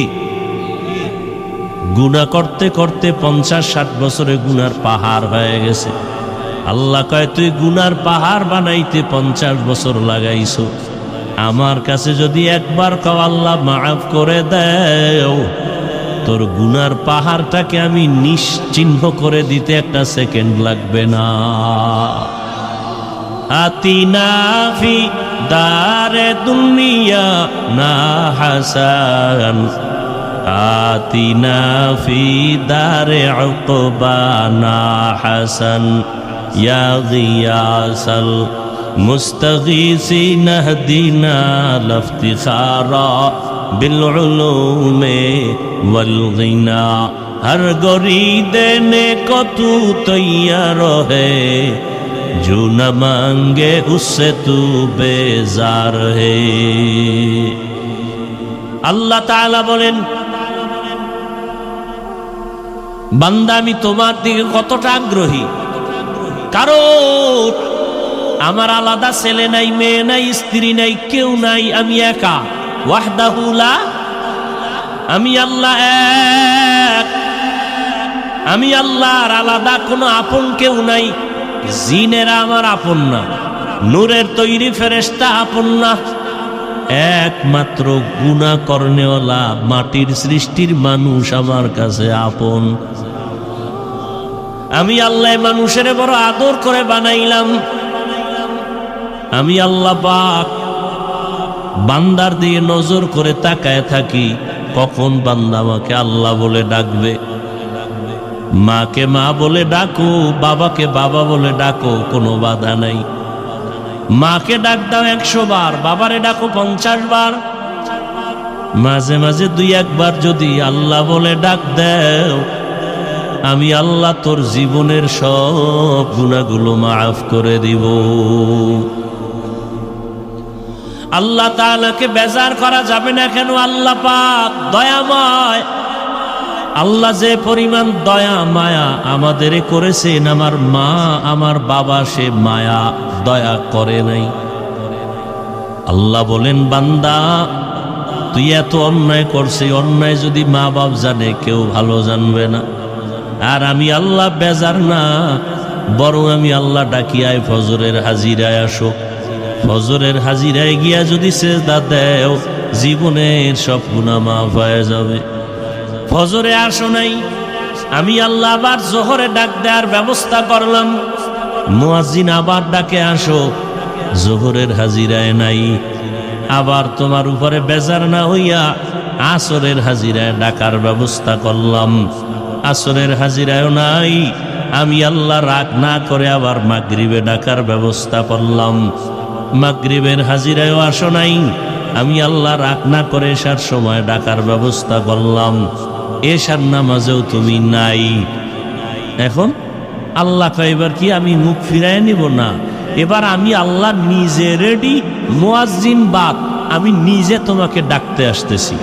গুনাহ করতে করতে 50-60 বছরে গুনার পাহাড় হয়ে গেছে। আল্লাহ কয় তুই গুনার পাহাড় বানাইতে 50 বছর লাগাইছো, আমার কাছে যদি একবার কও আল্লাহ মাফ করে দেও, তোর গুনার পাহাড়টাকে আমি নিশ্চিহ্ন করে দিতে 1 সেকেন্ড লাগবে না। আতিনা ফি দারে দুনিয়া না হাসান, আতিনা ফি দারে উকবা না হাসান, ইয়া গিয়াসাল মুস্তাগীসিন হদিনা লফতিখারা বিল উলুমে ওয়াল গিনা। हर गोरी देने को तू तैयार है, जो न मांगे उससे तू बेजार है। আল্লাহ তাআলা বলেন, বান্দা আমি তোমার দিকে কতটা আগ্রহী। কারণ আমার আলাদা ছেলে নাই, মেয়ে নাই, স্ত্রী নাই, কেউ নাই, আমি একা। ওয়াহদাহু লা, আমি আল্লাহ এক। আমি আল্লাহর আলাদা কোনো আপন কেউ নাই। জিনেরা আমার আপন না, নূরের তৈরি ফেরেশতা আপন না, একমাত্র গুনাহ করনেওয়ালা মাটির সৃষ্টির মানুষ আমার কাছে আপন। আমি আল্লাহ মানুষের বড় আদর করে বানাইলাম। আমি আল্লাহ পাক বান্দার দিয়ে নজর করে তাকায় থাকি, কখন বান্দা আমাকে আল্লাহ বলে ডাকবে। মাকে মা বলে ডাকো, বাবাকে বাবা বলে ডাকো, কোনো বাধা নাই। মাকে ডাক দাও 100 বার, বাবারে ডাকো 50 বার। মাঝে মাঝে 2-1 বার যদি আল্লাহ বলে ডাক দাও, আমি আল্লাহ তোর জীবনের সব গুনাহগুলো মাফ করে দিব। আল্লাহ তাআলাকে বেজার করা যাবে না কেন? আল্লাহ পাক দয়াময়। আল্লাহ যে পরিমাণ দয়া মায়া আমাদের করেছেন, আমার মা আমার বাবা সে মায়া দয়া করে নাই। আল্লাহ বলেন, বান্দা তুই এত অন্যায় করছে, অন্যায় যদি মা বাপ জানে কেউ ভালো জানবে না। আর আমি আল্লাহ বেজার না, বরং আমি আল্লাহ ডাকিয়ায় ফজরের হাজিরায় আসো। ফজরের হাজিরায় গিয়া যদি সেজদা দেও, জীবনের সব গুনাহ মাফ হয়ে যাবে। ফজরে আসো নাই, আমি আল্লাহ আবার জোহরে ডাক দেওয়ার ব্যবস্থা করলাম। মুয়াজ্জিন আবার ডাকে আসো, জোহরের হাজিরায় নাই। আবার তোমার উপরে বেজার না হইয়া আসরের হাজিরায় ডাকার ব্যবস্থা করলাম। আসরের হাজিরায়ও নাই, আমি আল্লাহ রাগ না করে আবার মাগরিবে ডাকার ব্যবস্থা করলাম। মাগরিবের হাজিরায়ও আসো নাই, আমি আল্লাহ রাগ না করে এশার সময় ডাকার ব্যবস্থা করলাম। এশার নামাজেও তুমি নাই। এখন আল্লাহ কয়, এবার কি আমি মুখ ফিরায় নিব? না, এবার আমি আল্লাহ নিজে রেডি, মুয়াজ্জিন বাদ, আমি নিজে তোমাকে ডাকতে আসতেছি।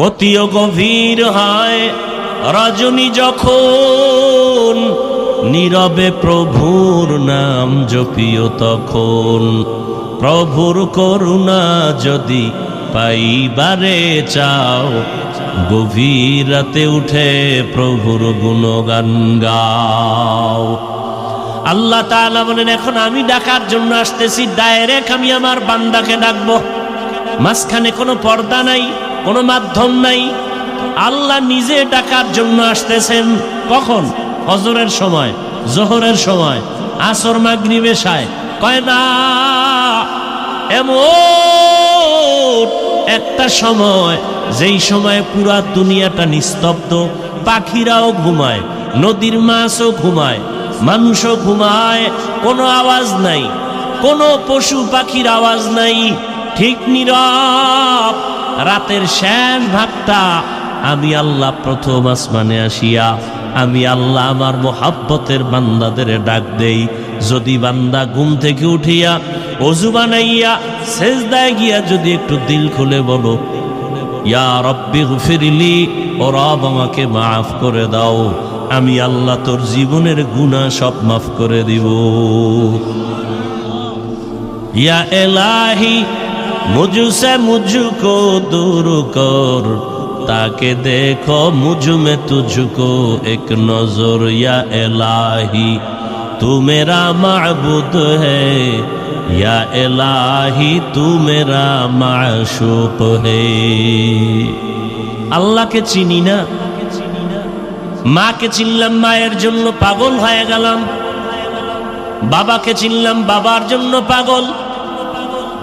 অতিও গভীর হয় রজনী যখন, নীরবে প্রভুর নাম জপিও তখন। প্রভুর করুণা যদি পাইবারে চাও, গভীর রাতে উঠে প্রভুর গুণগান গাও। আল্লাহ তাআলা বলেন, এখন আমি ডাকার জন্য আসতেছি, ডাইরেক্ট আমি আমার বান্দাকে ডাকবো। মাঝখানে কোনো পর্দা নাই, কোনো মাধ্যম নাই। আল্লাহ নিজে ডাকার জন্য আসতেছেন। কখন? ফজরের সময়, জোহরের সময়, আসর, মাগরিব, এশায়। কয় না, এমন একটা সময় যেই সময় পুরা দুনিয়াটা নিস্তব্ধ, পাখিরাও ঘুমায়, নদীর মাছও ঘুমায়, মানুষও ঘুমায়, কোনো আওয়াজ নাই, কোনো পশু পাখির আওয়াজ নাই, ঠিক নীরব। রাতের শেষ ভাগটা আমি আল্লাহ প্রথম আসমানে আসিয়া আমি আল্লাহ আমার মোহাব্বতের বান্দাদের ডাক দেই। যদি বান্দা ঘুম থেকে উঠিয়া ওযু বানাইয়া সেজদায় গিয়া যদি একটু দিল খুলে বলো, ইয়া রব্বি গফিরলি, ও রব আমাকে মাফ করে দাও, আমি আল্লাহ তোর জীবনের গুনাহ সব মাফ করে দিব। ইয়া ইলাহি মুঝসে মুঝকো दूर कर, ताके देखो मुझ में तुझको एक नजर। या इलाही तू मेरा माबूद है, या इलाही तू मेरा माशूक है। আল্লাহকে চিনি না, মাকে চিনলাম, মায়ের জন্য পাগল হয়ে গেলাম। বাবাকে চিনলাম, বাবার জন্য পাগল,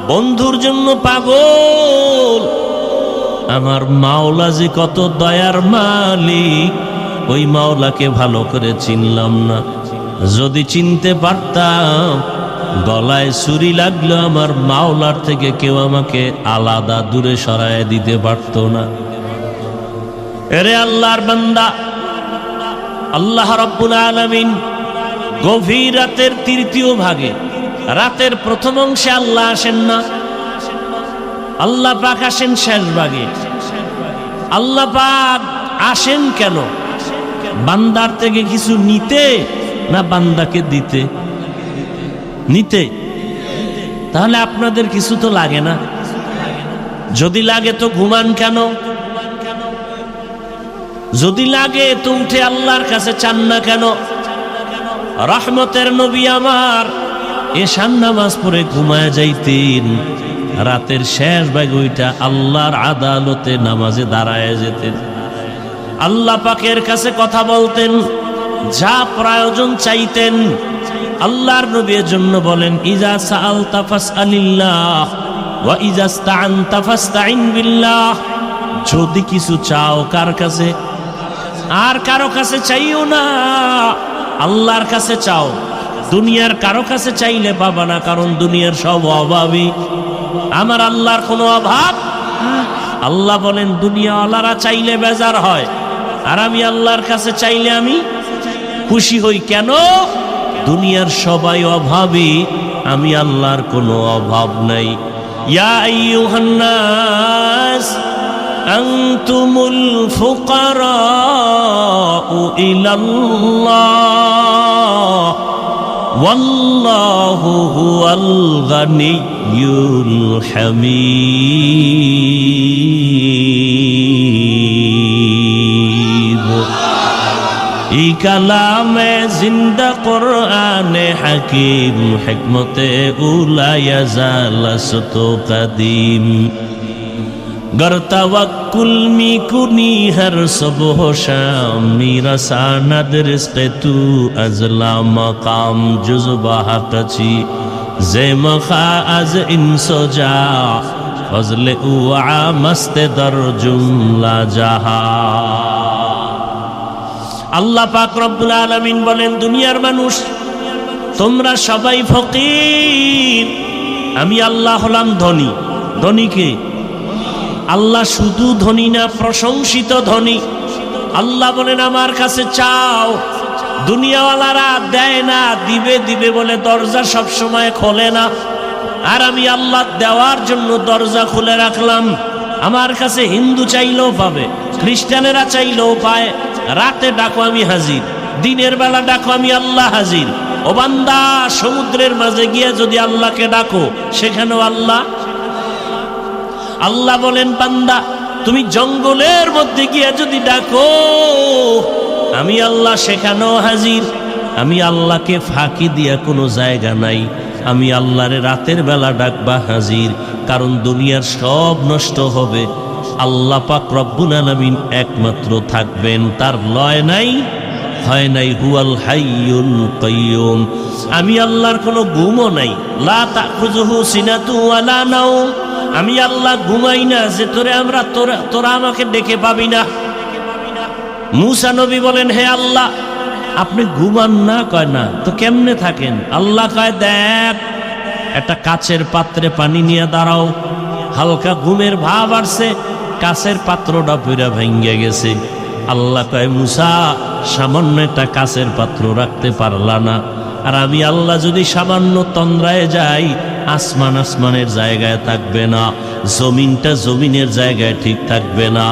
বন্ধুর জন্য পাগল। আমার মাওলা যে কত দয়ার মালিক, ওই মাওলাকে ভালো করে চিনলাম না। যদি চিনতে পারতাম, গলায় ছুরি লাগলো আমার মাওলার থেকে কেউ আমাকে আলাদা দূরে সরায় দিতে পারত না। এরে আল্লাহর বান্দা, আল্লাহ রাব্বুল আলামিন গভীর রাতের তৃতীয় ভাগে, রাতের প্রথম অংশে আল্লাহ আসেন না, আল্লাহ পাক আসেন শেষ ভাগে। আল্লাহ পাক আসেন কেন? বান্দার থেকে কিছু নিতে, না বান্দাকে দিতে? নিতে। তাহলে আপনাদের কিছু তো লাগে না? যদি লাগে তো ঘুমান কেন? যদি লাগে তো উঠে আল্লাহর কাছে চান না কেন? রহমতের নবী আমার এশার নামাজ পড়ে ঘুমায় যাইতেন, রাতের শেষ ভাগ ওইটা আল্লাহর আদালতে নামাজে দাঁড়ায় যেতেন, আল্লাহ পাকের কাছে কথা বলতেন, যা প্রয়োজন চাইতেন। আল্লাহর নবীর জন্য বলেন, ইজা সাআলতা ফাসআলিল্লাহ ওয়া ইজা ইসতাআনতা ফাসতাইন বিল্লাহ। যদি কিছু চাও কার কাছে? আর কারো কাছে চাইও না, আল্লাহর কাছে চাও। দুনিয়ার কারো কাছে চাইলে পাবা না, কারণ দুনিয়ার সব অভাবী, আমার আল্লাহর কোনো অভাব। আল্লাহ বলেন দুনিয়াওয়ালারা চাইলে বেজার হয়, আর আমি আল্লাহর কাছে চাইলে আমি খুশি হই। কেন? দুনিয়ার সবাই অভাবী, আমি আল্লাহর কোনো অভাব নাই। ইয়া আইয়ুহান নাস আনতুমুল ফুকারাউ ইলাল্লাহ ওয়াল্লাহু হুয়াল গানিয়্যুল হামিদ। এই কালামে জিন্দা কোরআনে হাকিম, হিকমতে উলায়া জালাসত কাদিম। गर तवक्कुल मी कुनी हर सुबह शाम, मेरा सानद रिज़्क़ तू अज़ला मकाम जुज़बा हक़ची ज़े मखा अज़ इंसोजा फज़ल उआ मस्त दर जुमला जहा। আল্লাহ পাক রব্বুল আলামিন বলেন, দুনিয়ার মানুষ তোমরা সবাই ফকির, আমি আল্লাহ হলাম ধনী। ধনী কে? আল্লাহ শুধু ধনী না, প্রশংসিত ধনী। আল্লাহ বলেন আমার কাছে চাও। দুনিয়াওয়ালারা দেয় না, দিবে দিবে বলে দরজা সব সময় খোলে না, আর আমি আল্লাহ দেওয়ার জন্য দরজা খুলে রাখলাম। আমার কাছে হিন্দু চাইলেও পাবে, খ্রিস্টানেরা চাইলেও পায়। রাতে ডাকো আমি হাজির, দিনের বেলা ডাকো আমি আল্লাহ হাজির। ও বান্দা, সমুদ্রের মাঝে গিয়ে যদি আল্লাহকে ডাকো সেখানেও আল্লাহ। আল্লাহ বলেন বান্দা, তুমি জঙ্গলের মধ্যে গিয়ে যদি ডাকো আমি আল্লাহ সেখানেও হাজির। আমি আল্লাহকে ফাঁকি দিয়া কোনো জায়গা নাই। আমি আল্লাহরে রাতের বেলা ডাকবা হাজির, কারণ দুনিয়ার সব নষ্ট হবে, আল্লাহ পাক রব্বুল আলামিন একমাত্র থাকবেন, তার লয় নাই, হয় নাই। হুয়াল হাইয়ুল কাইয়ুম। আমি আল্লাহর কোনো ঘুমও নাই। লা তাখুযুহু সিনাতু ওয়ালা নাওম। আমি আল্লাহ ঘুমাই না যে তোরা আমাকে ডেকে পাবি না। মূসা নবী বলেন, হে আল্লাহ আপনি ঘুমান না? কয় না তো কেমনে থাকেন? আল্লাহ কয়, দেখ একটা কাচের পাত্রে পানি নিয়ে দাঁড়াও। হালকা ঘুমের ভাব আসছে, কাচের পাত্রটা পুরা ভেঙে গেছে। আল্লাহ কয়, মূসা সামান্য একটা কাচের পাত্র রাখতে পারলা না? আর আমি আল্লাহ যদি সামান্য তন্দ্রায় যাই, আসমান আসমানের জায়গায় থাকবে না, জমিনটা জমিনের জায়গায় ঠিক থাকবে না।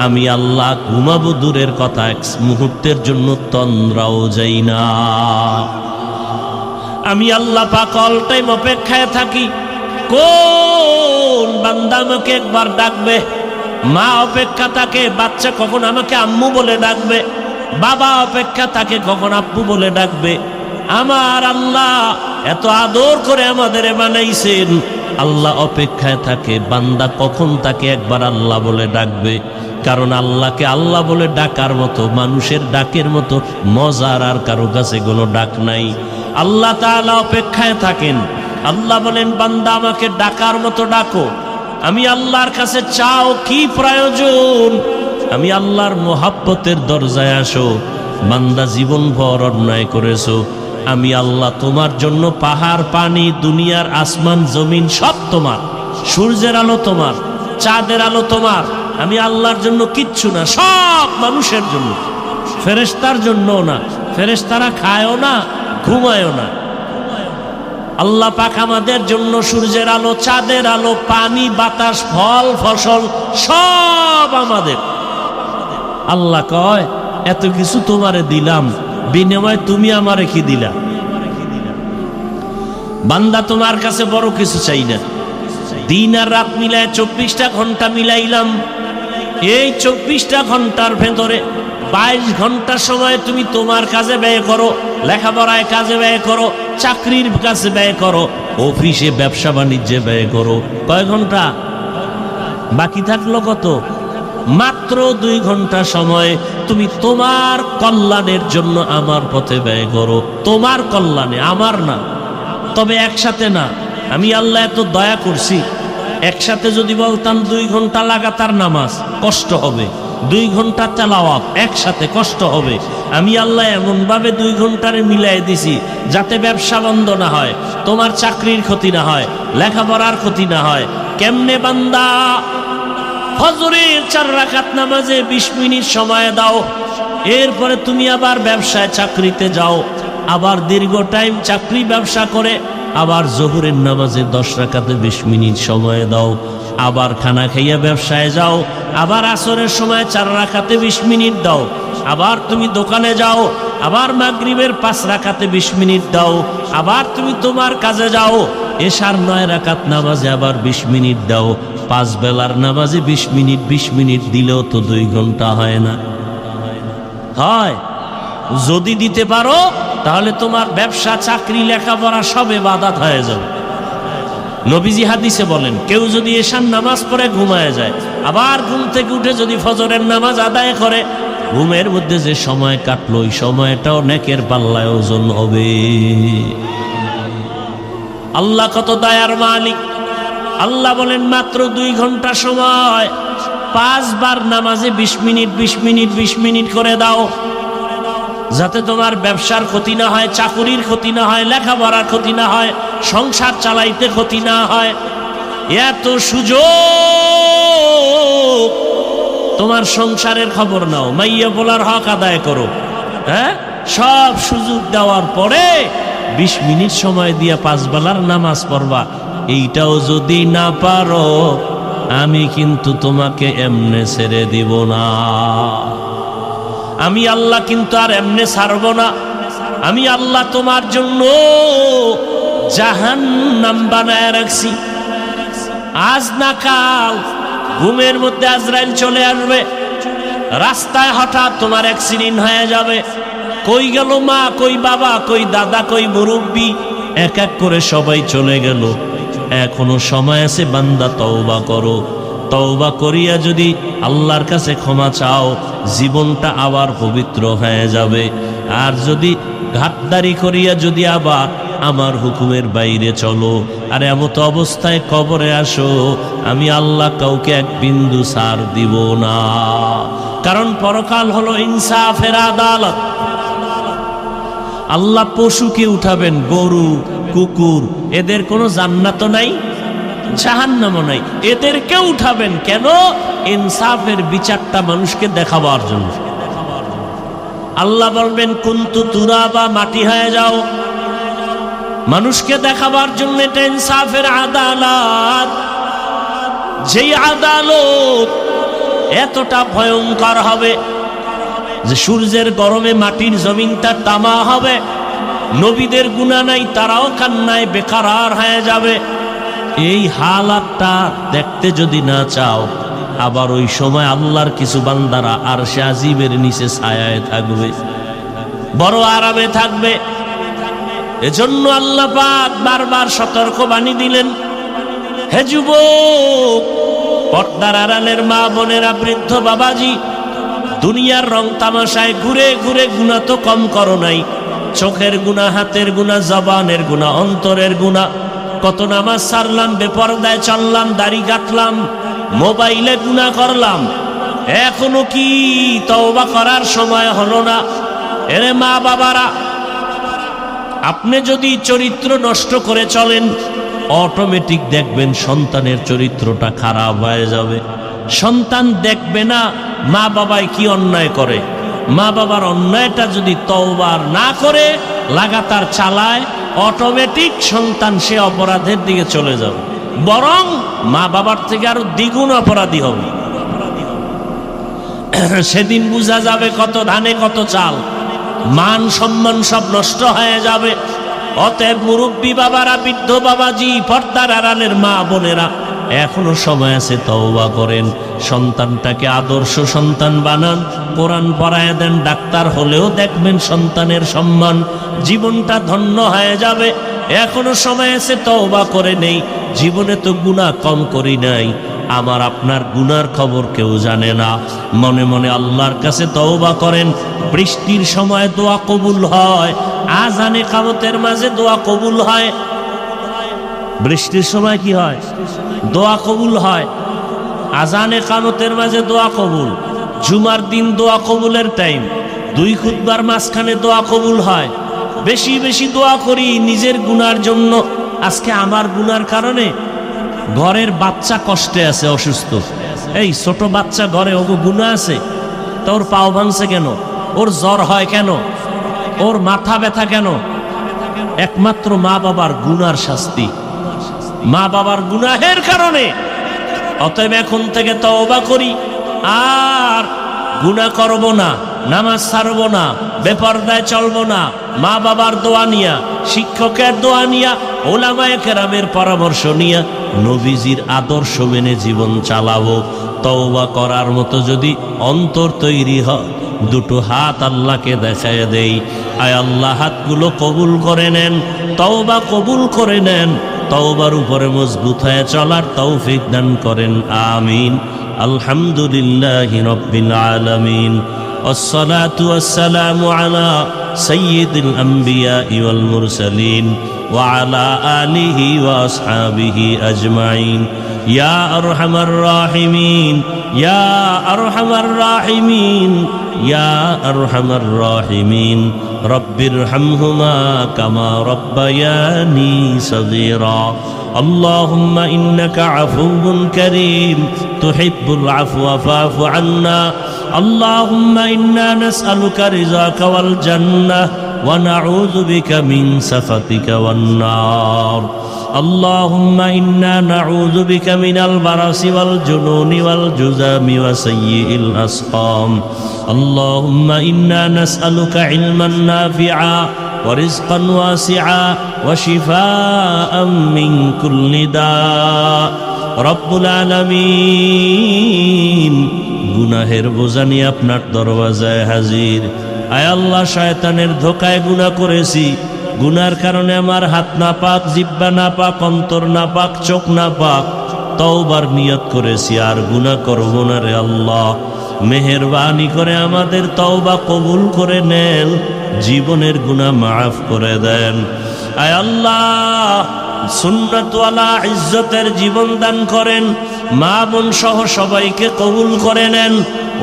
আমি আল্লাহ ঘুমাবো দূরের কথা, এক মুহূর্তের জন্য তন্দ্রাও যাই না। আমি আল্লাহ পাক অল টাইম অপেক্ষায় থাকি, কোন বান্দা আমাকে একবার ডাকবে। মা অপেক্ষা থাকে, বাচ্চা কখন আমাকে আম্মু বলে ডাকবে। বাবা অপেক্ষা থাকে, কখন আব্বু বলে ডাকবে। আমার আল্লাহ এত আদর করে আমাদের বানাইছেন, আল্লাহ অপেক্ষায় থাকে বান্দা কখন তাকে একবার আল্লাহ বলে ডাকবে। কারণ আল্লাহকে আল্লাহ বলে ডাকার মতো, মানুষের ডাকের মতো মজার আর কারো কাছে কোনো ডাক নাই। আল্লাহ তাআলা অপেক্ষায় থাকেন। আল্লাহ বলেন, বান্দা আমাকে ডাকার মতো ডাকো। আমি আল্লাহর কাছে চাও, কি প্রয়োজন? আমি আল্লাহর মোহাব্বতের দরজায় আসো। বান্দা জীবনভর অন্যায় করেছো, আমি আল্লাহ তোমার জন্য পাহাড় পানি, দুনিয়ার আসমান জমিন সব তোমার। সূর্যের আলো তোমার, চাঁদের আলো তোমার। আমি আল্লাহর জন্য কিচ্ছু না, সব মানুষের জন্য। ফেরেশতার জন্য না, ফেরেশতারা খায়ও না, ঘুমায়ও না। আল্লাহ পাক আমাদের জন্য সূর্যের আলো, চাঁদের আলো, পানি, বাতাস, ফল ফসল সব আমাদের। আল্লাহ কয়, এত কিছু তোমারে দিলাম, বিনিময়ে তুমি আমারে কি দিলা? বান্দা তোমার কাছে বড় কিছু চাই না। দিন আর রাত মিলায় 24টা ঘন্টা মিলাইলাম, এই 24টা ঘন্টার ভেতরে 22 ঘন্টা সময় তুমি তোমার কাজে ব্যয় করো, লেখাপড়ায় কাজে ব্যয় করো, চাকরির কাজে ব্যয় করো, অফিসে ব্যবসা বাণিজ্যে ব্যয় করো। কয় ঘন্টা বাকি থাকলো? কত? মাত্র 2 ঘন্টা সময় তুমি তোমার কল্যাণের জন্য আমার পথে ব্যয় করো। তোমার কল্যাণে, আমার না। তবে একসাথে না। আমি আল্লাহ এত দয়া করছি, একসাথে যদি বলতাম 2 ঘন্টা লাগাতার নামাজ, কষ্ট হবে। 2 ঘন্টা তেলাওয়াত একসাথে, কষ্ট হবে। আমি আল্লাহ এমন ভাবে 2 ঘন্টারে মিলাই দিছি যাতে ব্যবসা বন্ধ না হয়, তোমার চাকরির ক্ষতি না হয়, লেখাপড়ার ক্ষতি না হয়। কেমনে বান্দা? ফজরের 4 রাকাত নামাজে 20 মিনিট সময় দাও, এরপরে তুমি আবার ব্যবসায় চাকরিতে যাও, আবার দীর্ঘ টাইম চাকরি ব্যবসা করে আবার জোহরের নামাজে 10 রাকাতে 20 মিনিট সময় দাও, আবার খানা খাইয়া ব্যবসায় যাও, আবার আসরের সময় 4 রাকাতে 20 মিনিট দাও, আবার তুমি দোকানে যাও, আবার মাগরিবের 5 রাকাতে 20 মিনিট দাও, আবার তুমি তোমার কাজে যাও, এশার 9 রাকাত নামাজে আবার 20 মিনিট দাও। 5 বেলার নামাজে 20 মিনিট 20 মিনিট দিলেও তো 2 ঘন্টা হয় না? হয়। যদি দিতে পারো তাহলে তোমার ব্যবসা, চাকরি, লেখাপড়া সব ইবাদত হয়ে যাবে। নবীজি হাদিসে বলেন, কেউ যদি এশার নামাজ পড়ে ঘুমায় যায়, আবার ঘুম থেকে উঠে যদি ফজরের নামাজ আদায় করে, ঘুমের মধ্যে যে সময় কাটলো ওই সময়টাও নেকের পাল্লায় ওজন হবে। আল্লাহ কত দয়ার মালিক! আল্লাহ বলেন মাত্র 2 ঘন্টা সময় 5 বার নামাজে 20 মিনিট 20 মিনিট 20 মিনিট করে দাও, যাতে তোমার ব্যবসার ক্ষতি না হয়, চাকুরির ক্ষতি না হয়, লেখাপড়ার ক্ষতি না হয়, সংসার চালাইতে ক্ষতি না হয়। এত সুযোগ! তোমার সংসারের খবর নাও, মাইয়া বলার হক আদায় করো। হ্যাঁ, সব সুযোগ দেওয়ার পরে 20 মিনিট সময় দিয়ে 5 বেলার নামাজ পড়বা। এইটাও যদি না পারো, আমি কিন্তু তোমাকে এমনে ছেড়ে দিব না। আমি আল্লাহ কিন্তু আর এমনে ছাড়ব না। আমি আল্লাহ তোমার জন্য জাহান্নাম বানায় রাখছি। আজ না কাল ঘুমের মধ্যে আজরাইল চলে আসবে, রাস্তায় হঠাৎ তোমার অ্যাক্সিডেন্ট হয়ে যাবে। কই গেল মা, কই বাবা, কই দাদা, কই মুরব্বী? এক এক করে সবাই চলে গেল। এখনো সময় আছে, বান্দা তওবা করো। তওবা করিয়া যদি আল্লাহর কাছে ক্ষমা চাও, জীবনটা আবার পবিত্র হয়ে যাবে। আর যদি ঘাটদারি করিয়া যদি আবার আমার হুকুমের বাইরে চলো, আর এমত অবস্থায় কবরে আসো, আমি আল্লাহ কাউকে এক বিন্দু ছাড় দিব না। কারণ পরকাল হলো ইনসাফের আদালত। আল্লাহ পশুকে উঠাবেন, গরু, কুকুর, এদের কোনো জান্নাত নাই, জাহান্নামও নাই, এদেরকে উঠাবেন কেন? ইনসাফের বিচারটা মানুষকে দেখাবার জন্য। আল্লাহ বলবেন কুন্তু তুরাবা, মাটি হয়ে যাও, মানুষকে দেখাবার জন্য। এটা ইনসাফের আদালত। যেই আদালত এতটা ভয়ঙ্কর হবে যে সূর্যের গরমে মাটির জমিনটা তামা হবে। নবীদের গুনাহ নাই, তারাও কান্নায় বেকারার হয়ে যাবে। এই হালাতটা দেখতে যদি না চাও, আবার ওই সময় আল্লাহর কিছু বান্দারা আরশে আজিমের নিচে ছায়ায় থাকবে, বড় আরামে থাকবে। এজন্য আল্লাহ পাক বারবার সতর্ক বাণী দিলেন, হে যুবক, পর্দার আড়ালের মা বোনেরা, বৃদ্ধ বাবাজি, দুনিয়ার রং তামাশায় ঘুরে ঘুরে গুনাহ তো কম করো নাই। চোখের গুনাহ, হাতের গুনাহ, জবানের গুনাহ, অন্তরের গুনাহ। কত নামাজ ছাড়লাম, বেপরদায় চললাম, দাড়ি কাটলাম, মোবাইলে গুনাহ করলাম, এখনো কি তওবা করার সময় হলো না? এরে মা বাবারা, আপনি যদি চরিত্র নষ্ট করে চলেন, অটোমেটিক দেখবেন সন্তানের চরিত্রটা খারাপ হয়ে যাবে। সন্তান দেখবে না মা বাবায় কি অন্যায় করে। মা বাবার অন্যায়টা যদি তওবা না করে লাগাতার চালায়, অটোমেটিক সন্তান সে অপরাধের দিকে চলে যাবে, বরং মা বাবার থেকে আরো দ্বিগুণ অপরাধী হবে। সেদিন বোঝা যাবে কত ধানে কত চাল, মান সম্মান সব নষ্ট হয়ে যাবে। অতএব মুরব্বী বাবারা, বৃদ্ধ বাবাজি, পর্দার আড়ালের মা বোনেরা, এখনো সময় আছে, তওবা করেন। সন্তানটাকে আদর্শ সন্তান বানান, কোরআন পড়ায় দেন, ডাক্তার হলেও দেখবেন সন্তানের সম্মান, জীবনটা ধন্য হয়ে যাবে। এখনো সময় আছে, তওবা করে নেই। জীবনে তো গুনাহ কম করি নাই, আমার আপনার গুনার খবর কেউ জানে না। মনে মনে আল্লাহর কাছে তওবা করেন। বৃষ্টির সময় দোয়া কবুল হয়, আজানে কামতের মাঝে দোয়া কবুল হয়। বৃষ্টির সময় কি হয়? দোয়া কবুল হয়। আজানে কামতের মাঝে দোয়া কবুল। জুমার দিন দোয়া কবুলের টাইম। 2 খুতবার মাঝখানে দোয়া কবুল হয়। বেশি বেশি দোয়া করি নিজের গুনার জন্য। আজকে আমার গুনার কারণে ঘরের বাচ্চা কষ্টে আছে, অসুস্থ। এই ছোট বাচ্চা ঘরে, ওগো গুনাহ আছে। তোর পাও ভাঙছে কেন? ওর জ্বর হয় কেন? ওর মাথা ব্যথা কেন? একমাত্র মা বাবার গুনার শাস্তি, মা বাবার গুনাহের কারণে। অতএব এখন থেকে তওবা করি, আর গুনাহ করব না, নামাজ ছাড়ব না, বেপরদায় চলব না। মা বাবার দোয়া নিয়া, শিক্ষকের দোয়া নিয়া, ওলামায়ে কেরামের পরামর্শ নিয়া নবীজির আদর্শ মেনে জীবন চালাবো। তওবা করার মতো যদি অন্তর তৈরি হয়, 2 হাত আল্লাহকে দেখায় দেই। আয় আল্লাহ, হাতগুলো কবুল করে নেন, তওবা কবুল করে নেন। তওবার উপরে মজবুত হয়ে চলার তৌফিক দান করেন, আমিন। আলহামদুলিল্লাহি রাব্বিল আলামিন। والصلاة والسلام على سيد الأنبياء والمرسلين وعلى آله وأصحابه أجمعين يا أرحم الراحمين يا أرحم الراحمين يا أرحم الراحمين رب ارحمهما كما ربياني صغيرا اللهم إنك عفو كريم تحب العفو فاعف عنا اللهم إنا نسألك رضاك والجنة ونعوذ بك من سخطك والنار اللهم إنا نعوذ بك من البرص والجنون والجذام وسيء الأسقام اللهم إنا نسألك علما نافعا ورزقا واسعا وشفاء من كل داء رب العالمين গুনাহের বোঝা নিয়ে আপনার দরওয়াজায় হাজির। আয় আল্লাহ, শয়তানের ধোকায় গুনাহ করেছি। গুনার কারণে আমার হাত না পাক, জিহ্বা না পাক, অন্তর না পাক, চোখ না পাক। তওবার নিয়ত করেছি, আর গুনাহ করব না রে আল্লাহ। মেহেরবানি করে আমাদের তওবা কবুল করে নেন, জীবনের গুনাহ মাফ করে দেন। আয় আল্লাহ, সুন্নাতওয়ালা ইজ্জতের জীবন দান করেন। মা বোন সহ সবাইকে কবুল করে নেন।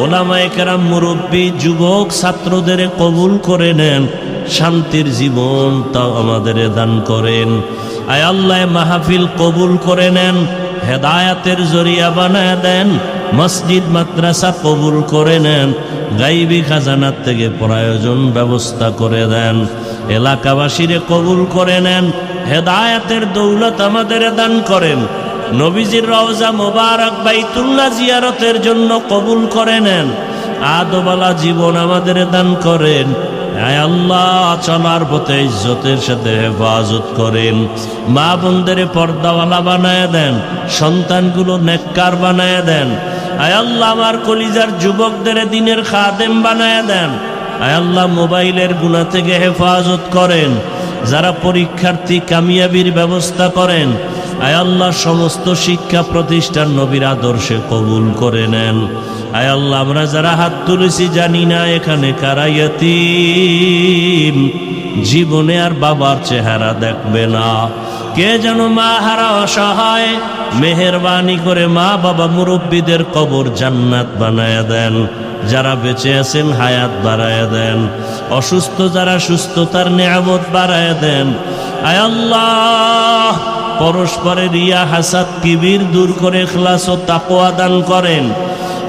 ওলামায়ে কেরাম, মুরব্বী, যুবক, ছাত্রদের কবুল করে নেন। শান্তির জীবন তা আমাদের দান করেন। আয় আল্লাহ, মাহফিল কবুল করে নেন, হেদায়াতের জরিয়া বানায় দেন। মসজিদ মাদ্রাসা কবুল করে নেন, গাইবি খাজানার থেকে প্রয়োজন ব্যবস্থা করে দেন। এলাকাবাসীরে কবুল করে নেন, হেদায়াতের দৌলত আমাদের দান করেন। নবীজির রওজা মোবারক বাইতুল্লাহ জিয়ারতের জন্য কবুল করে নেন। আদবালা জীবন আমাদের দান করেন। আয় আল্লাহ, চলার পথে ইজ্জতের সাথে হেফাজত করেন। মা বোনদের পর্দাওয়ালা বানায় দেন, সন্তানগুলো নেককার বানায় দেন। আয় আল্লাহ, আমার কলিজার যুবকদের দ্বীনের খাদেম বানায় দেন। আয় আল্লাহ, মোবাইলের গুনাহ থেকে হেফাজত করেন। যারা পরীক্ষার্থী, কামিয়াবির ব্যবস্থা করেন। আয় আল্লাহ, সমস্ত শিক্ষা প্রতিষ্ঠান নবীর আদর্শে কবুল করে নেন। আয় আল্লাহ, আমরা যারা হাত তুলেছি জানি না এখানে কারা ইয়তীম, জীবনে আর বাবার চেহারা দেখবে না। কে যেন মা হারা অসহায়, মেহেরবানি করে মা বাবা মুরব্বীদের কবর জান্নাত বানায় দেন। যারা বেঁচে আছেন হায়াত বাড়ায় দেন। অসুস্থ যারা সুস্থতার নিয়ামত বাড়ায় দেন। আয় আল্লাহ, পরস্পরের রিয়া, হাসাদ, কিবির দূর করে ইখলাস ও তাকওয়া দান করেন।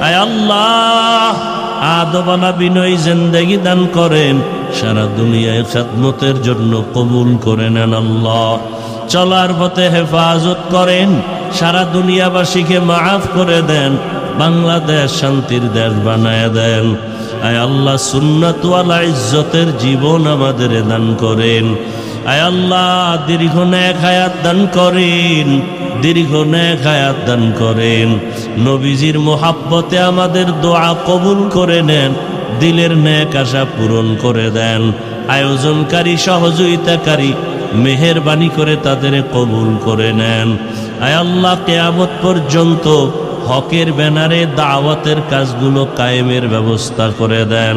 আয় আল্লাহ, আদবালা বিনয় জিন্দেগি দান করেন। সারা দুনিয়ায় খেদমতের জন্য কবুল করে নেন আল্লাহ। চলার পথে হেফাজত করেন। সারা দুনিয়াবাসীকে মাফ করে দেন। বাংলাদেশ শান্তির দেশ বানায় দেন। আয় আল্লাহ, সুন্নাতওয়ালা ইজ্জতের জীবন আমাদের দান করেন। আয় আল্লাহ, দীর্ঘ নেক হায়াত দান করেন। দীর্ঘ নেক হায়াত দান করেন। নবীজির মোহাব্বতে আমাদের দোয়া কবুল করে নেন, দিলের নেক আশা পূরণ করে দেন। আয়োজনকারী সহযোগিতাকারী মেহেরবানি করে তাদের কবুল করে নেন। আয় আল্লাহ, কিয়ামত পর্যন্ত হকের ব্যানারে দাওয়াতের কাজগুলো কায়েমের ব্যবস্থা করে দেন।